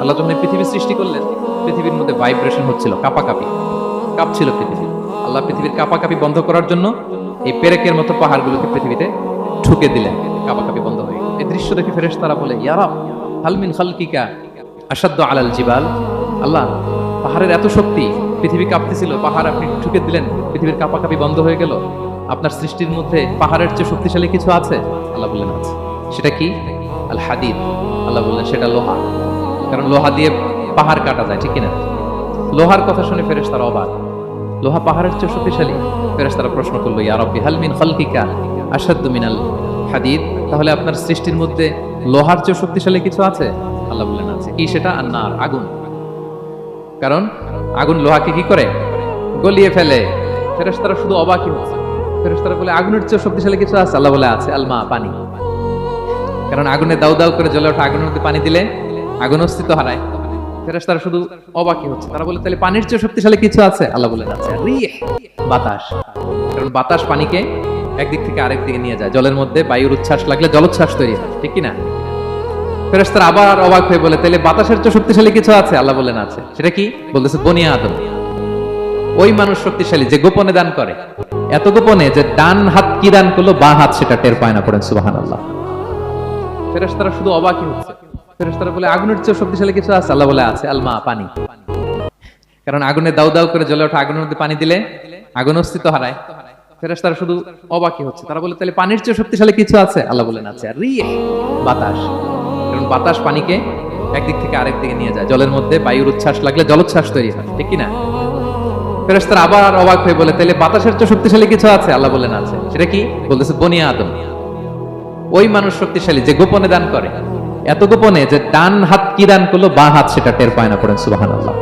আল্লাহ যখন এই পৃথিবী সৃষ্টি করলেন, পৃথিবীর মধ্যে ভাইব্রেশন হচ্ছিল, কাঁপাকাঁপি, কাঁপছিল পৃথিবী। আল্লাহ পৃথিবীর কাঁপাকাঁপি বন্ধ করার জন্য এই পেরেকের মতো পাহাড়গুলোকে পৃথিবীতে ঠুকে দিলেন, কাঁপাকাঁপি বন্ধ হয়ে গেল। এই দৃশ্য দেখে ফেরেশতারা বলে, ইয়া রাব হাল মিন খালকিকা আশাদ্দু আলাল জিবাল। আল্লাহ, পাহাড়ের এত শক্তি, পৃথিবী কাঁপতেছিল, পাহাড় আপনি ঠুকে দিলেন, পৃথিবীর কাঁপাকাঁপি বন্ধ হয়ে গেল। আপনার সৃষ্টির মধ্যে পাহাড়ের চেয়ে শক্তিশালী কিছু আছে? আল্লাহ বললেন আছে। সেটা কি? আল হাদিদ। আল্লাহ বললেন সেটা লোহা, কারণ লোহা দিয়ে পাহাড় কাটা যায়, ঠিক কিনা? লোহার কথা শুনে ফেরেশতারা অবাক, লোহা পাহাড়ের চেয়ে শক্তিশালী? ফেরেশতারা প্রশ্ন করলো, ইয়া রাব্বি হাল মিন খালকিকা আশাদ্দু মিনাল হাদিদ। তাহলে আপনার সৃষ্টির মধ্যে লোহার চেয়ে শক্তিশালী কিছু আছে? আল্লাহ বললেন আছে। কি সেটা? আন্নার, আগুন। কারণ আগুন লোহাকে কি করে? গলিয়ে ফেলে। ফেরেশতারা শুধু অবাকই হচ্ছে। ফেরেশতারা বলে আগুনের চেয়ে শক্তিশালী কিছু আছে? আল্লাহ বলে আছে, আলমা, পানি। কারণ আগুনে দাউ দাউ করে জ্বলে ওঠা আগুনের মধ্যে পানি দিলে আগুন অস্তিত্ব হারায়। ফেরেশতারা শুধু অবাকই হচ্ছে। তারা বলে তাহলে পানির চেয়ে শক্তিশালী কিছু আছে? আল্লাহ বলেন আছে, রিহ, বাতাস। কারণ বাতাস পানিকে একদিক থেকে আরেক দিকে নিয়ে যায়। জলের মধ্যে বায়ুর উচ্ছ্বাস লাগলে জলোচ্ছ্বাস তৈরি হয়, ঠিক কিনা? ফেরেশতারা আবার অবাক হয়ে বলে, তাহলে বাতাসের চেয়ে শক্তিশালী কিছু আছে? আল্লাহ বলেন আছে। সেটা কি? বলতেছে বনি আদম। ওই মানুষ শক্তিশালী যে গোপনে দান করে, এত গোপনে যে ডান হাত কি দান করলো, বাঁ হাত সেটা টের পায় না। পড়েন সুবহানাল্লাহ। ফেরেশতারা শুধু অবাকই হচ্ছে। ফেরেশতারা বলে আগুনের চেয়ে শক্তিশালী কিছু আছে? আল্লাহ বলে আছে, আলমা, পানি। কারণ আগুনে দাউ দাউ করে জ্বলে ওঠা আগুনের মধ্যে পানি দিলে আগুন অস্তিত্ব হারায়। ফেরেশতারা শুধু অবাকই হচ্ছে। তারা বলে তাহলে পানির চেয়ে শক্তিশালী কিছু আছে? আল্লাহ বলেন আছে, রিহ, বাতাস। কারণ বাতাস পানিকে একদিক থেকে আরেক দিকে নিয়ে যায়। জলের মধ্যে বায়ুর উচ্ছ্বাস লাগলে জলোচ্ছ্বাস তৈরি হয়, ঠিক কিনা? ফেরেশতারা আবার অবাক হয়ে বলে, তাহলে বাতাসের চেয়ে শক্তিশালী কিছু আছে? আল্লাহ বলেন আছে। সেটা কি? বলতেছে বনি আদম। ওই মানুষ শক্তিশালী যে গোপনে দান করে, এত গোপনে যে ডান হাত কি দান করলো, বাঁ হাত সেটা টের পায় না। পড়েন সুবহানাল্লাহ।